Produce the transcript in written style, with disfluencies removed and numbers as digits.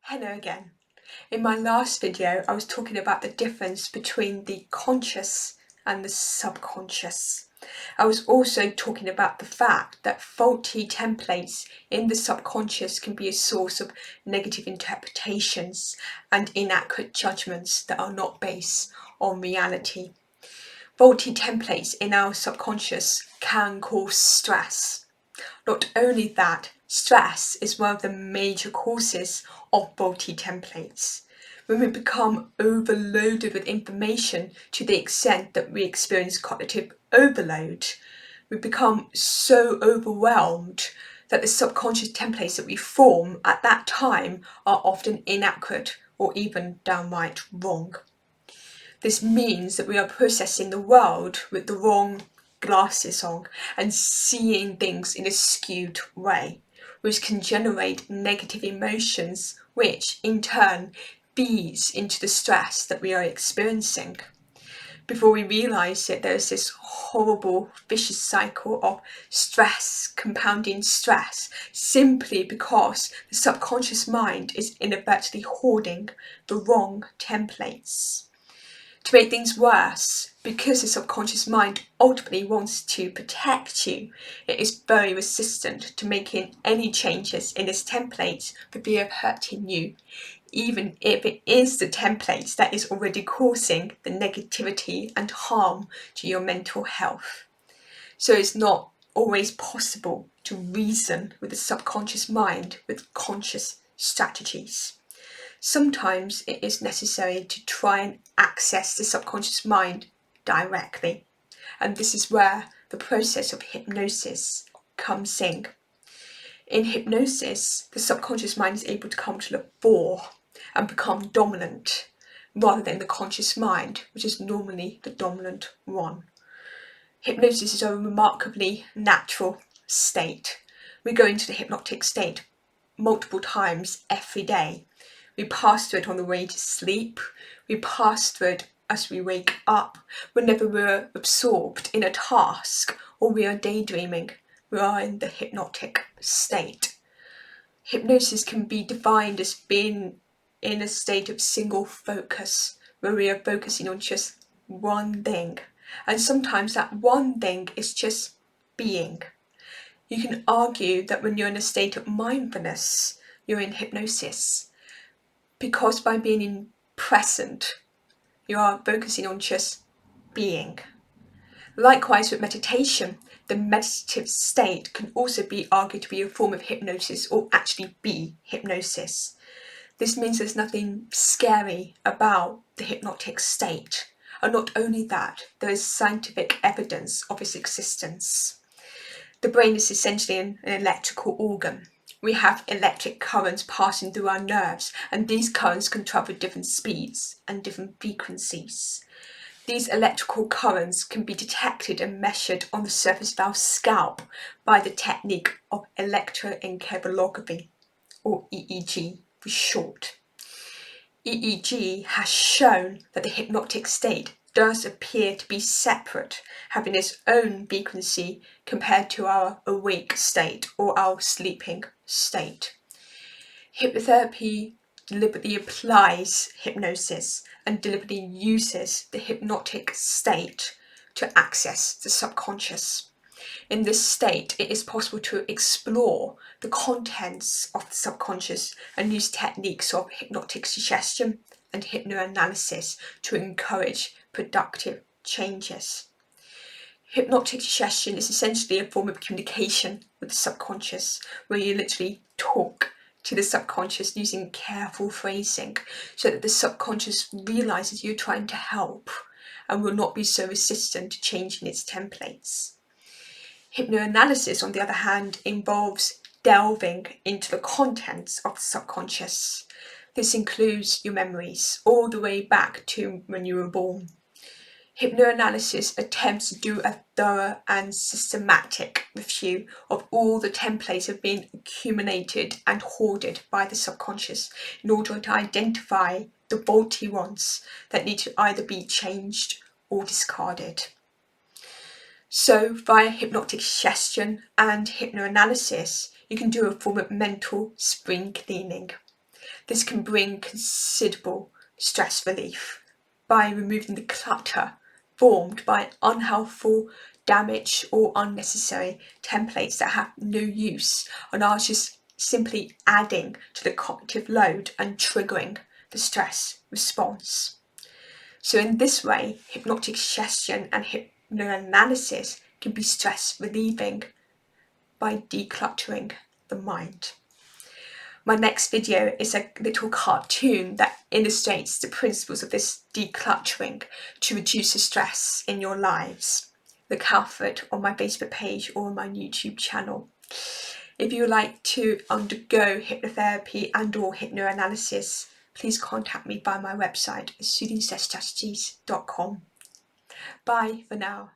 Hello again. In my last video, I was talking about the difference between the conscious and the subconscious. I was also talking about the fact that faulty templates in the subconscious can be a source of negative interpretations and inaccurate judgments that are not based on reality. Faulty templates in our subconscious can cause stress. Not only that, stress is one of the major causes of faulty templates. When we become overloaded with information to the extent that we experience cognitive overload, we become so overwhelmed that the subconscious templates that we form at that time are often inaccurate or even downright wrong. This means that we are processing the world with the wrong glasses on and seeing things in a skewed way, which can generate negative emotions, which in turn feeds into the stress that we are experiencing. Before we realise it, there's this horrible vicious cycle of stress compounding stress, simply because the subconscious mind is inadvertently hoarding the wrong templates. To make things worse, because the subconscious mind ultimately wants to protect you, it is very resistant to making any changes in its templates for fear of hurting you, even if it is the template that is already causing the negativity and harm to your mental health. So it's not always possible to reason with the subconscious mind with conscious strategies. Sometimes it is necessary to try and access the subconscious mind directly, and this is where the process of hypnosis comes in. In hypnosis, the subconscious mind is able to come to the fore and become dominant, rather than the conscious mind, which is normally the dominant one. Hypnosis is a remarkably natural state. We go into the hypnotic state multiple times every day. We pass through it on the way to sleep. We pass through it as we wake up. Whenever we're absorbed in a task or we are daydreaming, we are in the hypnotic state. Hypnosis can be defined as being in a state of single focus, where we are focusing on just one thing. And sometimes that one thing is just being. You can argue that when you're in a state of mindfulness, you're in hypnosis, because by being in present, you are focusing on just being. Likewise with meditation, the meditative state can also be argued to be a form of hypnosis or actually be hypnosis. This means there's nothing scary about the hypnotic state. And not only that, there is scientific evidence of its existence. The brain is essentially an electrical organ. We have electric currents passing through our nerves, and these currents can travel at different speeds and different frequencies. These electrical currents can be detected and measured on the surface of our scalp by the technique of electroencephalography, or EEG for short. EEG has shown that the hypnotic state does appear to be separate, having its own frequency compared to our awake state or our sleeping state. Hypnotherapy deliberately applies hypnosis and deliberately uses the hypnotic state to access the subconscious. In this state, it is possible to explore the contents of the subconscious and use techniques of hypnotic suggestion and hypnoanalysis to encourage productive changes. Hypnotic suggestion is essentially a form of communication with the subconscious, where you literally talk to the subconscious using careful phrasing so that the subconscious realizes you're trying to help and will not be so resistant to changing its templates. Hypnoanalysis, on the other hand, involves delving into the contents of the subconscious. This includes your memories, all the way back to when you were born. Hypnoanalysis attempts to do a thorough and systematic review of all the templates that have been accumulated and hoarded by the subconscious in order to identify the faulty ones that need to either be changed or discarded. So via hypnotic suggestion and hypnoanalysis, you can do a form of mental spring cleaning. This can bring considerable stress relief by removing the clutter formed by unhelpful, damaged or unnecessary templates that have no use and are just simply adding to the cognitive load and triggering the stress response. So in this way, hypnotic suggestion and hypnoanalysis can be stress relieving by decluttering the mind. My next video is a little cartoon that illustrates the principles of this decluttering to reduce the stress in your lives. Look out for it on my Facebook page or on my YouTube channel. If you would like to undergo hypnotherapy and or hypnoanalysis, please contact me by my website, soothingstressstrategies.com. Bye for now.